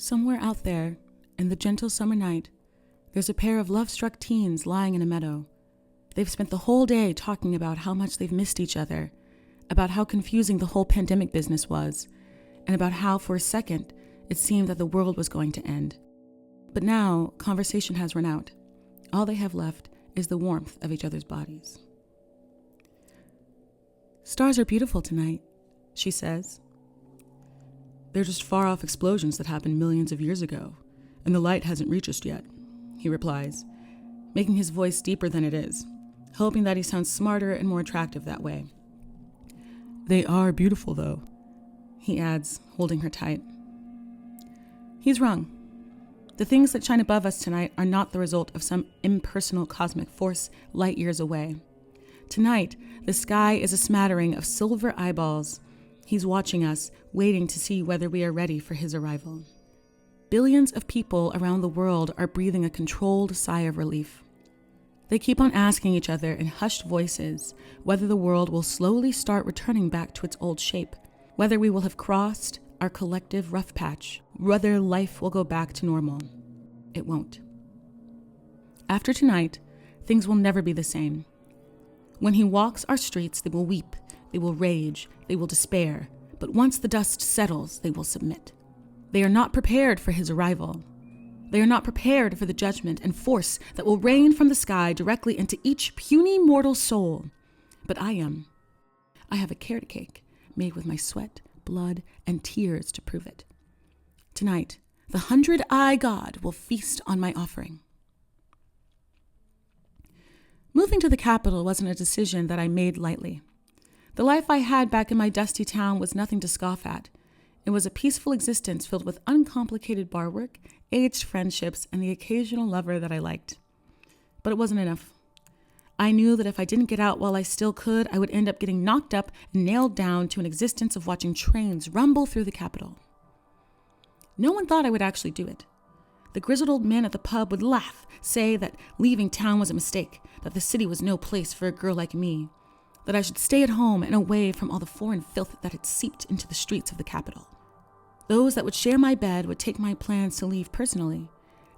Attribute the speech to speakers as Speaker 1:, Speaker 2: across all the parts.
Speaker 1: Somewhere out there, in the gentle summer night, there's a pair of love-struck teens lying in a meadow. They've spent the whole day talking about how much they've missed each other, about how confusing the whole pandemic business was, and about how, for a second, it seemed that the world was going to end. But now, conversation has run out. All they have left is the warmth of each other's bodies. "Stars are beautiful tonight," she says. "They're just far-off explosions that happened millions of years ago, and the light hasn't reached us yet," he replies, making his voice deeper than it is, hoping that he sounds smarter and more attractive that way. "They are beautiful, though," he adds, holding her tight. He's wrong. The things that shine above us tonight are not the result of some impersonal cosmic force light years away. Tonight, the sky is a smattering of silver eyeballs. He's watching us, waiting to see whether we are ready for his arrival. Billions of people around the world are breathing a controlled sigh of relief. They keep on asking each other in hushed voices whether the world will slowly start returning back to its old shape, whether we will have crossed our collective rough patch, whether life will go back to normal. It won't. After tonight, things will never be the same. When he walks our streets, they will weep, they will rage, they will despair, but once the dust settles, they will submit. They are not prepared for his arrival. They are not prepared for the judgment and force that will rain from the sky directly into each puny mortal soul. But I am. I have a carrot cake made with my sweat, blood, and tears to prove it. Tonight, the 100-Eye God will feast on my offering. Moving to the capital wasn't a decision that I made lightly. The life I had back in my dusty town was nothing to scoff at. It was a peaceful existence filled with uncomplicated bar work, aged friendships, and the occasional lover that I liked. But it wasn't enough. I knew that if I didn't get out while I still could, I would end up getting knocked up and nailed down to an existence of watching trains rumble through the capital. No one thought I would actually do it. The grizzled old man at the pub would laugh, say that leaving town was a mistake, that the city was no place for a girl like me, that I should stay at home and away from all the foreign filth that had seeped into the streets of the capital. Those that would share my bed would take my plans to leave personally,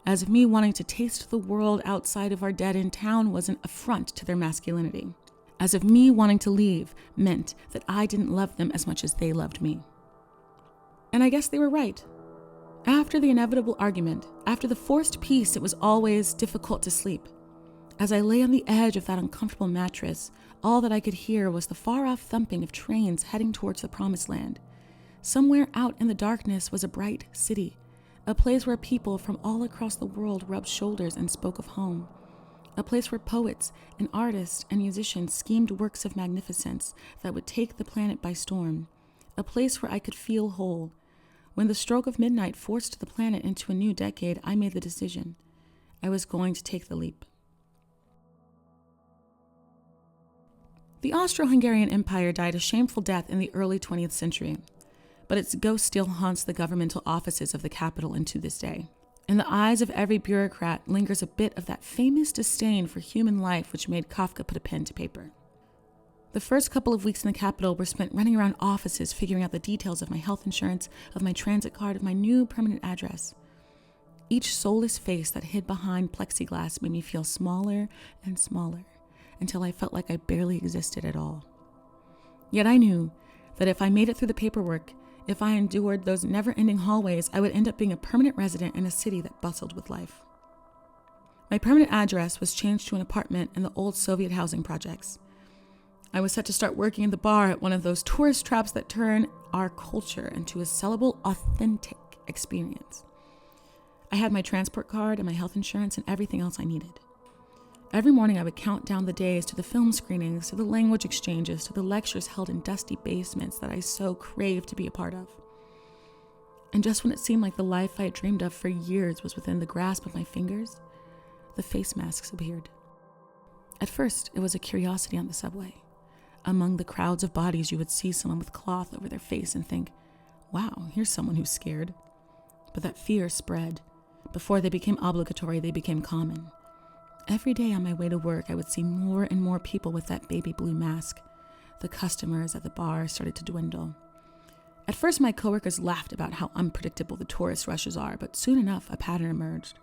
Speaker 1: as if me wanting to taste the world outside of our dead in town was an affront to their masculinity, as if me wanting to leave meant that I didn't love them as much as they loved me. And I guess they were right. After the inevitable argument, after the forced peace, it was always difficult to sleep. As I lay on the edge of that uncomfortable mattress, all that I could hear was the far-off thumping of trains heading towards the promised land. Somewhere out in the darkness was a bright city, a place where people from all across the world rubbed shoulders and spoke of home, a place where poets and artists and musicians schemed works of magnificence that would take the planet by storm, a place where I could feel whole. When the stroke of midnight forced the planet into a new decade, I made the decision. I was going to take the leap. The Austro-Hungarian Empire died a shameful death in the early 20th century, but its ghost still haunts the governmental offices of the capital into this day. In the eyes of every bureaucrat lingers a bit of that famous disdain for human life which made Kafka put a pen to paper. The first couple of weeks in the capital were spent running around offices figuring out the details of my health insurance, of my transit card, of my new permanent address. Each soulless face that hid behind plexiglass made me feel smaller and smaller, until I felt like I barely existed at all. Yet I knew that if I made it through the paperwork, if I endured those never-ending hallways, I would end up being a permanent resident in a city that bustled with life. My permanent address was changed to an apartment in the old Soviet housing projects. I was set to start working in the bar at one of those tourist traps that turn our culture into a sellable, authentic experience. I had my transport card and my health insurance and everything else I needed. Every morning I would count down the days to the film screenings, to the language exchanges, to the lectures held in dusty basements that I so craved to be a part of. And just when it seemed like the life I had dreamed of for years was within the grasp of my fingers, the face masks appeared. At first, it was a curiosity on the subway. Among the crowds of bodies, you would see someone with cloth over their face and think, wow, here's someone who's scared. But that fear spread. Before they became obligatory, they became common. Every day on my way to work, I would see more and more people with that baby blue mask. The customers at the bar started to dwindle. At first, my coworkers laughed about how unpredictable the tourist rushes are, but soon enough, a pattern emerged.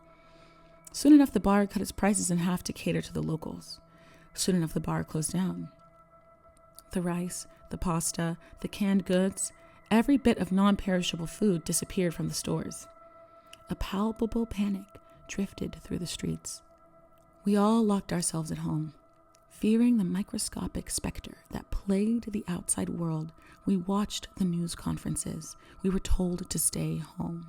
Speaker 1: Soon enough, the bar cut its prices in half to cater to the locals. Soon enough, the bar closed down. The rice, the pasta, the canned goods, every bit of non-perishable food disappeared from the stores. A palpable panic drifted through the streets. We all locked ourselves at home. Fearing the microscopic specter that plagued the outside world, we watched the news conferences. We were told to stay home.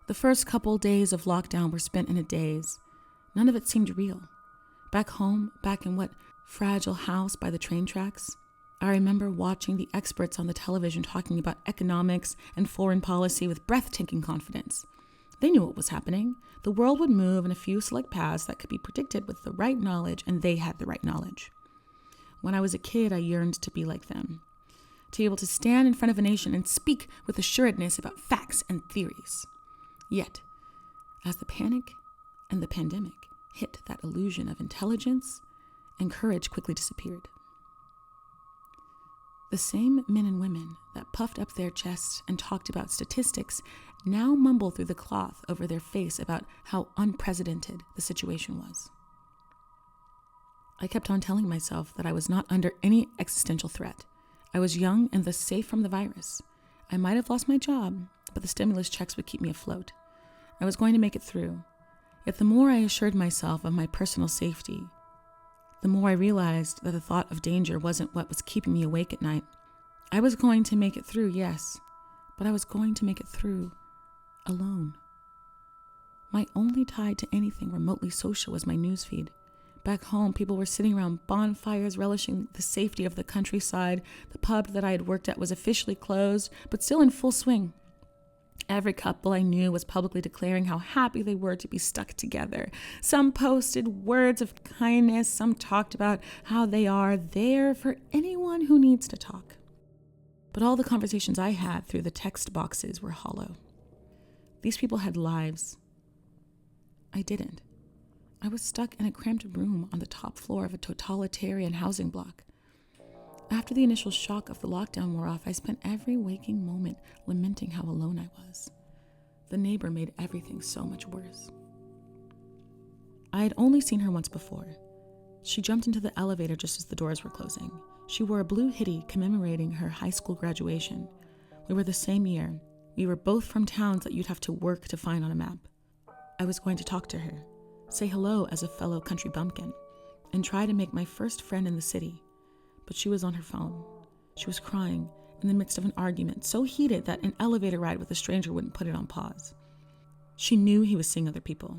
Speaker 1: The first couple days of lockdown were spent in a daze. None of it seemed real. Back home, back in what fragile house by the train tracks, I remember watching the experts on the television talking about economics and foreign policy with breathtaking confidence. They knew what was happening. The world would move in a few select paths that could be predicted with the right knowledge, and they had the right knowledge. When I was a kid, I yearned to be like them, to be able to stand in front of a nation and speak with assuredness about facts and theories. Yet, as the panic and the pandemic hit that illusion of intelligence, and courage quickly disappeared. The same men and women that puffed up their chests and talked about statistics now mumble through the cloth over their face about how unprecedented the situation was. I kept on telling myself that I was not under any existential threat. I was young and thus safe from the virus. I might have lost my job, but the stimulus checks would keep me afloat. I was going to make it through. Yet the more I assured myself of my personal safety, the more I realized that the thought of danger wasn't what was keeping me awake at night. I was going to make it through, yes, but I was going to make it through alone. My only tie to anything remotely social was my newsfeed. Back home, people were sitting around bonfires, relishing the safety of the countryside. The pub that I had worked at was officially closed, but still in full swing. Every couple I knew was publicly declaring how happy they were to be stuck together. Some posted words of kindness. Some talked about how they are there for anyone who needs to talk. But all the conversations I had through the text boxes were hollow. These people had lives. I didn't. I was stuck in a cramped room on the top floor of a totalitarian housing block. After the initial shock of the lockdown wore off, I spent every waking moment lamenting how alone I was. The neighbor made everything so much worse. I had only seen her once before. She jumped into the elevator just as the doors were closing. She wore a blue hoodie commemorating her high school graduation. We were the same year. We were both from towns that you'd have to work to find on a map. I was going to talk to her, say hello as a fellow country bumpkin, and try to make my first friend in the city. But she was on her phone. She was crying in the midst of an argument so heated that an elevator ride with a stranger wouldn't put it on pause. She knew he was seeing other people.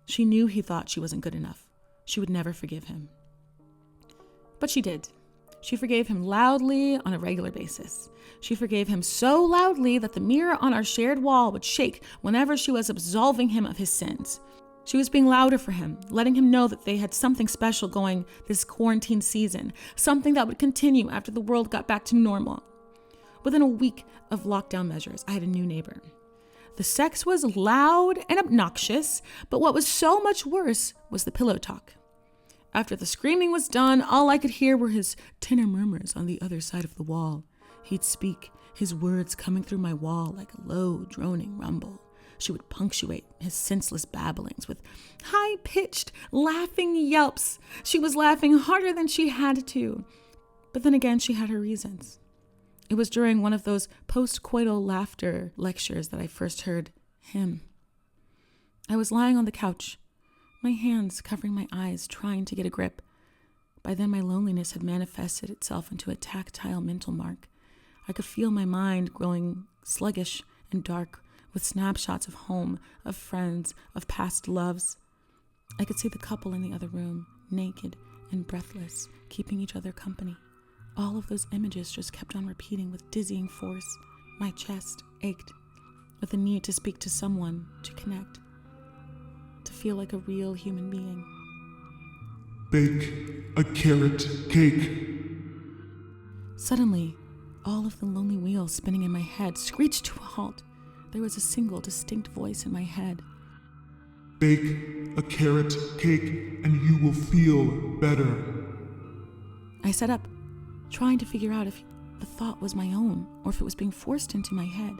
Speaker 1: She knew he thought she wasn't good enough. She would never forgive him. But she did. She forgave him loudly on a regular basis. She forgave him so loudly that the mirror on our shared wall would shake whenever she was absolving him of his sins. She was being louder for him, letting him know that they had something special going this quarantine season, something that would continue after the world got back to normal. Within a week of lockdown measures, I had a new neighbor. The sex was loud and obnoxious, but what was so much worse was the pillow talk. After the screaming was done, all I could hear were his tenor murmurs on the other side of the wall. He'd speak, his words coming through my wall like a low, droning rumble. She would punctuate his senseless babblings with high-pitched, laughing yelps. She was laughing harder than she had to. But then again, she had her reasons. It was during one of those post-coital laughter lectures that I first heard him. I was lying on the couch, my hands covering my eyes, trying to get a grip. By then, my loneliness had manifested itself into a tactile mental mark. I could feel my mind growing sluggish and dark, with snapshots of home, of friends, of past loves. I could see the couple in the other room, naked and breathless, keeping each other company. All of those images just kept on repeating with dizzying force. My chest ached with the need to speak to someone, to connect, to feel like a real human being.
Speaker 2: Bake a carrot cake.
Speaker 1: Suddenly, all of the lonely wheels spinning in my head screeched to a halt. There was a single distinct voice in my head.
Speaker 2: Bake a carrot cake and you will feel better.
Speaker 1: I sat up, trying to figure out if the thought was my own, or if it was being forced into my head.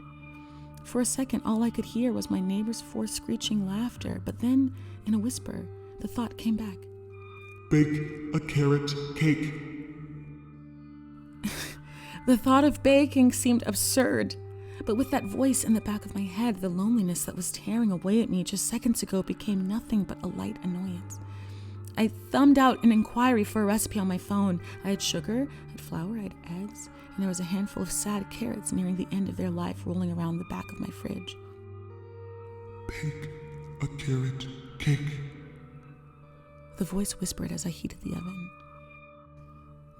Speaker 1: For a second, all I could hear was my neighbor's forced screeching laughter, but then, in a whisper, the thought came back.
Speaker 2: Bake a carrot cake.
Speaker 1: The thought of baking seemed absurd, but with that voice in the back of my head, the loneliness that was tearing away at me just seconds ago became nothing but a light annoyance. I thumbed out an inquiry for a recipe on my phone. I had sugar, I had flour, I had eggs, and there was a handful of sad carrots nearing the end of their life rolling around the back of my fridge.
Speaker 2: Bake a carrot cake.
Speaker 1: The voice whispered as I heated the oven.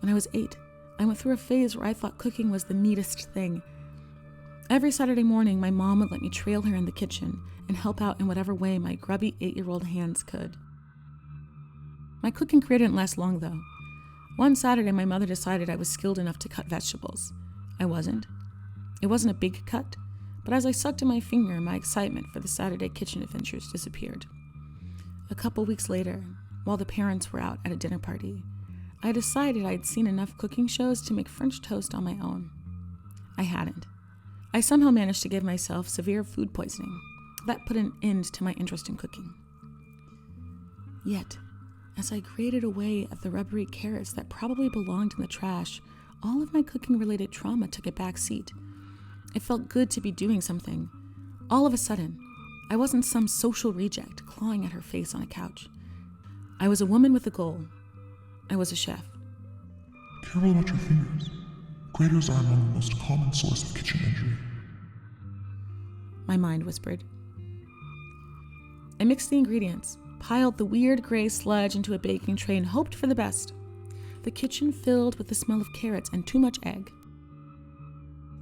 Speaker 1: When I was 8, I went through a phase where I thought cooking was the neatest thing. Every Saturday morning, my mom would let me trail her in the kitchen and help out in whatever way my grubby 8-year-old hands could. My cooking career didn't last long, though. One Saturday, my mother decided I was skilled enough to cut vegetables. I wasn't. It wasn't a big cut, but as I sucked in my finger, my excitement for the Saturday kitchen adventures disappeared. A couple weeks later, while the parents were out at a dinner party, I decided I'd seen enough cooking shows to make French toast on my own. I hadn't. I somehow managed to give myself severe food poisoning. That put an end to my interest in cooking. Yet, as I grated away at the rubbery carrots that probably belonged in the trash, all of my cooking-related trauma took a back seat. It felt good to be doing something. All of a sudden, I wasn't some social reject clawing at her face on a couch. I was a woman with a goal. I was a chef.
Speaker 2: Careful about your fingers. Graters are among the most common source of kitchen injury.
Speaker 1: My mind whispered. I mixed the ingredients, piled the weird gray sludge into a baking tray and hoped for the best. The kitchen filled with the smell of carrots and too much egg.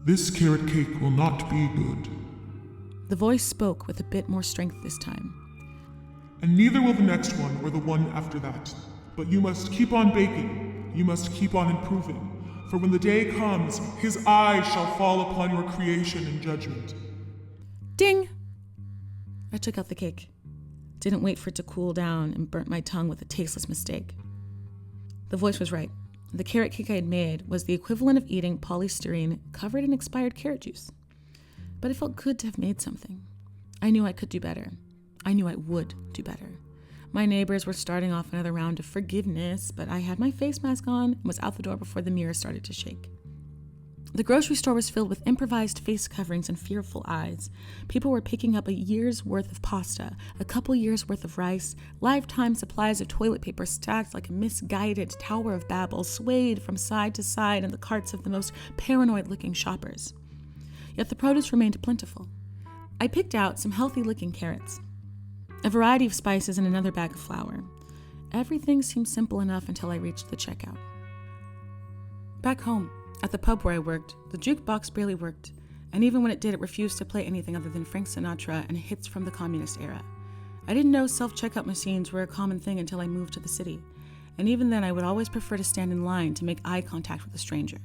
Speaker 2: This carrot cake will not be good.
Speaker 1: The voice spoke with a bit more strength this time.
Speaker 2: And neither will the next one or the one after that. But you must keep on baking. You must keep on improving. For when the day comes, his eye shall fall upon your creation in judgment.
Speaker 1: Ding! I took out the cake. Didn't wait for it to cool down and burnt my tongue with a tasteless mistake. The voice was right. The carrot cake I had made was the equivalent of eating polystyrene covered in expired carrot juice. But it felt good to have made something. I knew I could do better. I knew I would do better. My neighbors were starting off another round of forgiveness, but I had my face mask on and was out the door before the mirror started to shake. The grocery store was filled with improvised face coverings and fearful eyes. People were picking up a year's worth of pasta, a couple years' worth of rice, lifetime supplies of toilet paper stacked like a misguided Tower of Babel, swayed from side to side in the carts of the most paranoid-looking shoppers. Yet the produce remained plentiful. I picked out some healthy-looking carrots, a variety of spices, and another bag of flour. Everything seemed simple enough until I reached the checkout. Back home, at the pub where I worked, the jukebox barely worked, and even when it did, it refused to play anything other than Frank Sinatra and hits from the communist era. I didn't know self-checkout machines were a common thing until I moved to the city, and even then I would always prefer to stand in line to make eye contact with a stranger.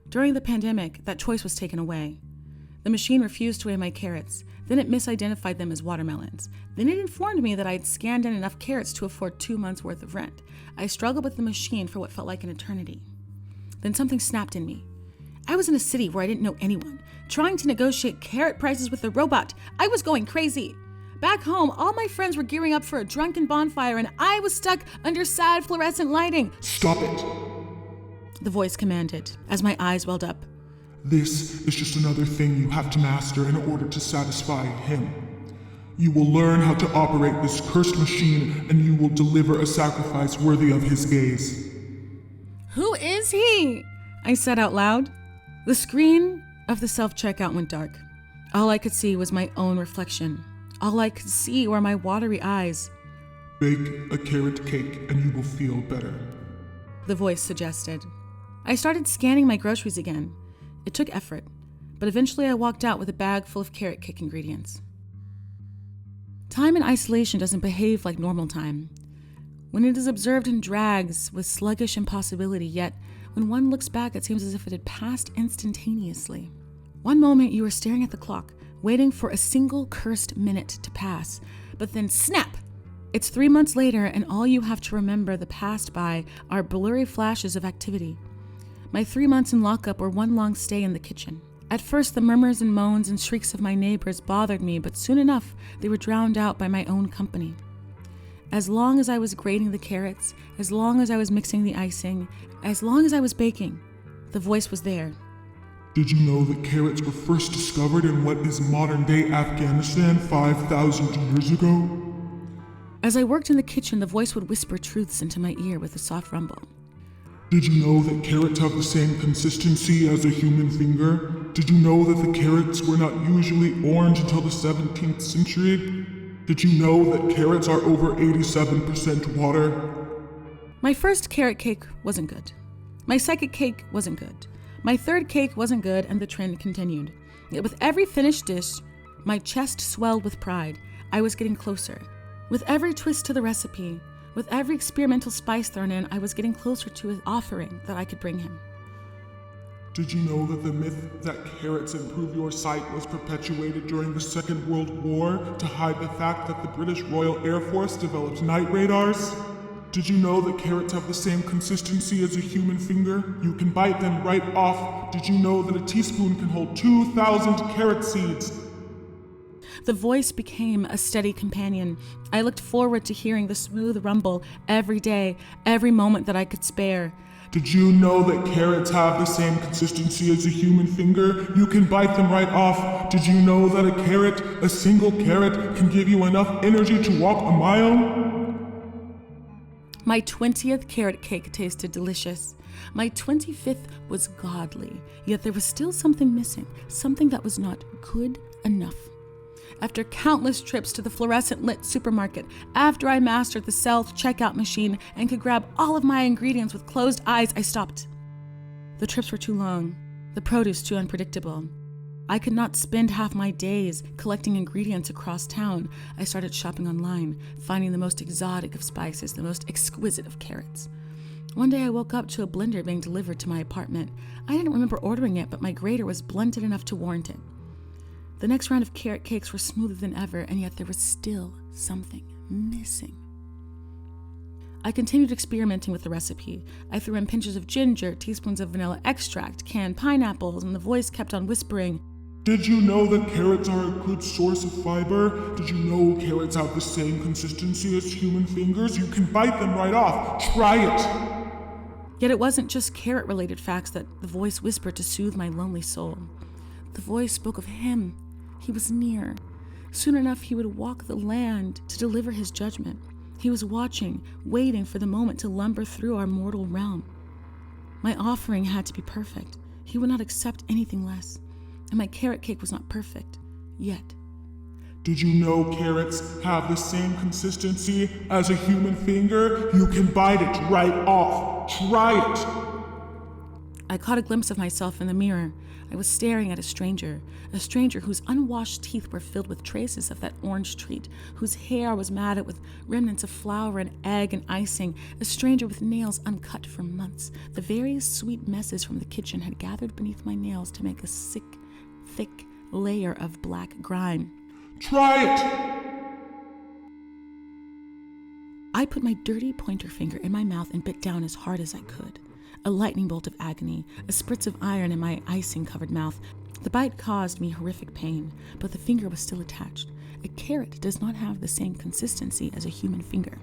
Speaker 1: During the pandemic, that choice was taken away. The machine refused to weigh my carrots, then it misidentified them as watermelons. Then it informed me that I had scanned in enough carrots to afford 2 months' worth of rent. I struggled with the machine for what felt like an eternity. Then something snapped in me. I was in a city where I didn't know anyone, trying to negotiate carrot prices with a robot. I was going crazy. Back home, all my friends were gearing up for a drunken bonfire, and I was stuck under sad fluorescent lighting.
Speaker 2: Stop it!
Speaker 1: The voice commanded, as my eyes welled up.
Speaker 2: This is just another thing you have to master in order to satisfy him. You will learn how to operate this cursed machine, and you will deliver a sacrifice worthy of his gaze.
Speaker 1: Who is he? I said out loud. The screen of the self-checkout went dark. All I could see was my own reflection. All I could see were my watery eyes.
Speaker 2: Bake a carrot cake and you will feel better,
Speaker 1: The voice suggested. I started scanning my groceries again. It took effort, but eventually I walked out with a bag full of carrot cake ingredients. Time in isolation doesn't behave like normal time. When it is observed in drags with sluggish impossibility, yet when one looks back, it seems as if it had passed instantaneously. One moment you are staring at the clock, waiting for a single cursed minute to pass, but then snap! It's 3 months later, and all you have to remember the past by are blurry flashes of activity. My 3 months in lockup were one long stay in the kitchen. At first, the murmurs and moans and shrieks of my neighbors bothered me, but soon enough, they were drowned out by my own company. As long as I was grating the carrots, as long as I was mixing the icing, as long as I was baking, the voice was there.
Speaker 2: Did you know that carrots were first discovered in what is modern-day Afghanistan 5,000 years ago?
Speaker 1: As I worked in the kitchen, the voice would whisper truths into my ear with a soft rumble.
Speaker 2: Did you know that carrots have the same consistency as a human finger? Did you know that the carrots were not usually orange until the 17th century? Did you know that carrots are over 87% water?
Speaker 1: My first carrot cake wasn't good. My second cake wasn't good. My third cake wasn't good, and the trend continued. Yet with every finished dish, my chest swelled with pride. I was getting closer. With every twist to the recipe, with every experimental spice thrown in, I was getting closer to an offering that I could bring him.
Speaker 2: Did you know that the myth that carrots improve your sight was perpetuated during the Second World War to hide the fact that the British Royal Air Force developed night radars? Did you know that carrots have the same consistency as a human finger? You can bite them right off. Did you know that a teaspoon can hold 2,000 carrot seeds?
Speaker 1: The voice became a steady companion. I looked forward to hearing the smooth rumble every day, every moment that I could spare.
Speaker 2: Did you know that carrots have the same consistency as a human finger? You can bite them right off. Did you know that a carrot, a single carrot, can give you enough energy to walk a mile?
Speaker 1: My 20th carrot cake tasted delicious. My 25th was godly, yet there was still something missing, something that was not good enough. After countless trips to the fluorescent-lit supermarket, after I mastered the self-checkout machine and could grab all of my ingredients with closed eyes, I stopped. The trips were too long, the produce too unpredictable. I could not spend half my days collecting ingredients across town. I started shopping online, finding the most exotic of spices, the most exquisite of carrots. One day I woke up to a blender being delivered to my apartment. I didn't remember ordering it, but my grater was blunted enough to warrant it. The next round of carrot cakes were smoother than ever, and yet there was still something missing. I continued experimenting with the recipe. I threw in pinches of ginger, teaspoons of vanilla extract, canned pineapples, and the voice kept on whispering,
Speaker 2: Did you know that carrots are a good source of fiber? Did you know carrots have the same consistency as human fingers? You can bite them right off. Try it.
Speaker 1: Yet it wasn't just carrot-related facts that the voice whispered to soothe my lonely soul. The voice spoke of him. He was near. Soon enough, he would walk the land to deliver his judgment. He was watching, waiting for the moment to lumber through our mortal realm. My offering had to be perfect. He would not accept anything less. And my carrot cake was not perfect, yet.
Speaker 2: Did you know carrots have the same consistency as a human finger? You can bite it right off. Try it.
Speaker 1: I caught a glimpse of myself in the mirror. I was staring at a stranger whose unwashed teeth were filled with traces of that orange treat, whose hair was matted with remnants of flour and egg and icing, a stranger with nails uncut for months. The various sweet messes from the kitchen had gathered beneath my nails to make a sick, thick layer of black grime.
Speaker 2: Try it!
Speaker 1: I put my dirty pointer finger in my mouth and bit down as hard as I could. A lightning bolt of agony, a spritz of iron in my icing-covered mouth. The bite caused me horrific pain, but the finger was still attached. A carrot does not have the same consistency as a human finger.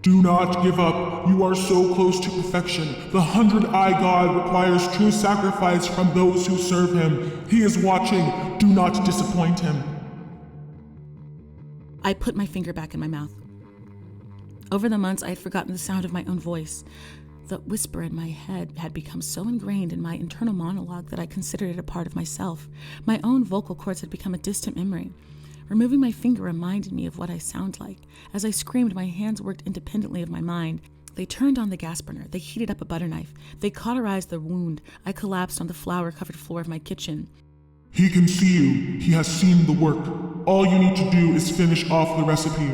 Speaker 2: Do not give up. You are so close to perfection. The 100-Eye God requires true sacrifice from those who serve him. He is watching. Do not disappoint him.
Speaker 1: I put my finger back in my mouth. Over the months, I had forgotten the sound of my own voice. The whisper in my head had become so ingrained in my internal monologue that I considered it a part of myself. My own vocal cords had become a distant memory. Removing my finger reminded me of what I sound like. As I screamed, my hands worked independently of my mind. They turned on the gas burner. They heated up a butter knife. They cauterized the wound. I collapsed on the flour-covered floor of my kitchen.
Speaker 2: He can see you. He has seen the work. All you need to do is finish off the recipe.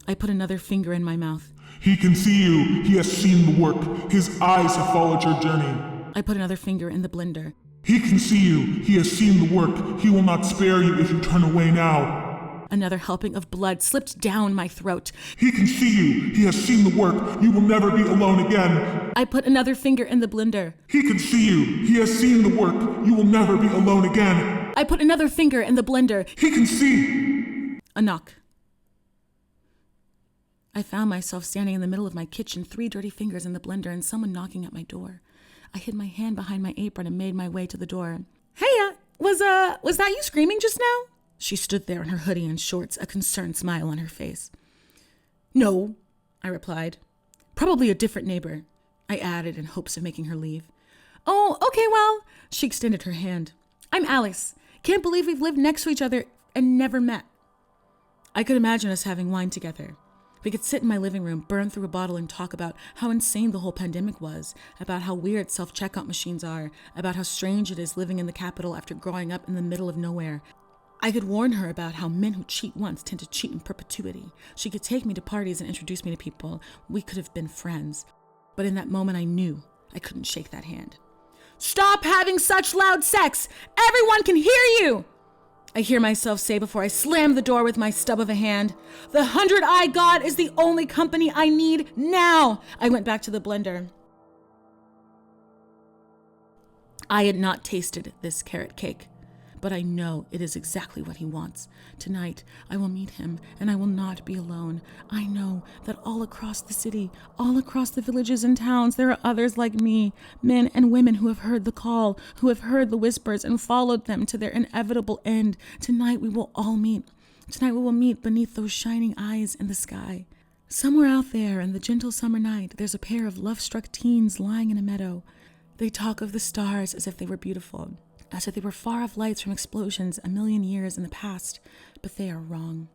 Speaker 1: I put another finger in my mouth.
Speaker 2: He can see you. He has seen the work. His eyes have followed your journey.
Speaker 1: I put another finger in the blender.
Speaker 2: He can see you. He has seen the work. He will not spare you if you turn away now.
Speaker 1: Another helping of blood slipped down my throat.
Speaker 2: He can see you. He has seen the work. You will never be alone again.
Speaker 1: I put another finger in the blender.
Speaker 2: He can see you. He has seen the work. You will never be alone again.
Speaker 1: I put another finger in the blender.
Speaker 2: He can see.
Speaker 1: A knock. I found myself standing in the middle of my kitchen, 3 dirty fingers in the blender, and someone knocking at my door. I hid my hand behind my apron and made my way to the door. Hey, was that you screaming just now? She stood there in her hoodie and shorts, a concerned smile on her face. No, I replied. Probably a different neighbor, I added in hopes of making her leave. Oh, okay, well, she extended her hand. I'm Alice. Can't believe we've lived next to each other and never met. I could imagine us having wine together. We could sit in my living room, burn through a bottle, and talk about how insane the whole pandemic was, about how weird self-checkout machines are, about how strange it is living in the capital after growing up in the middle of nowhere. I could warn her about how men who cheat once tend to cheat in perpetuity. She could take me to parties and introduce me to people. We could have been friends. But in that moment, I knew I couldn't shake that hand. Stop having such loud sex! Everyone can hear you! I hear myself say before I slam the door with my stub of a hand. The 100-Eye God is the only company I need now! I went back to the blender. I had not tasted this carrot cake, but I know it is exactly what he wants. Tonight, I will meet him, and I will not be alone. I know that all across the city, all across the villages and towns, there are others like me, men and women who have heard the call, who have heard the whispers and followed them to their inevitable end. Tonight, we will all meet. Tonight, we will meet beneath those shining eyes in the sky. Somewhere out there in the gentle summer night, there's a pair of love-struck teens lying in a meadow. They talk of the stars as if they were beautiful, as if they were far-off lights from explosions a million years in the past, but they are wrong.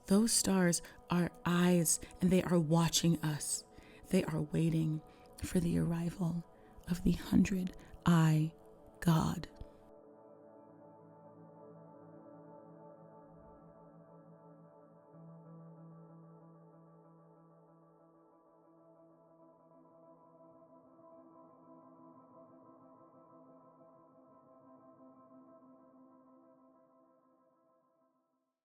Speaker 1: Those stars are eyes, and they are watching us. They are waiting for the arrival of the 100-Eye God.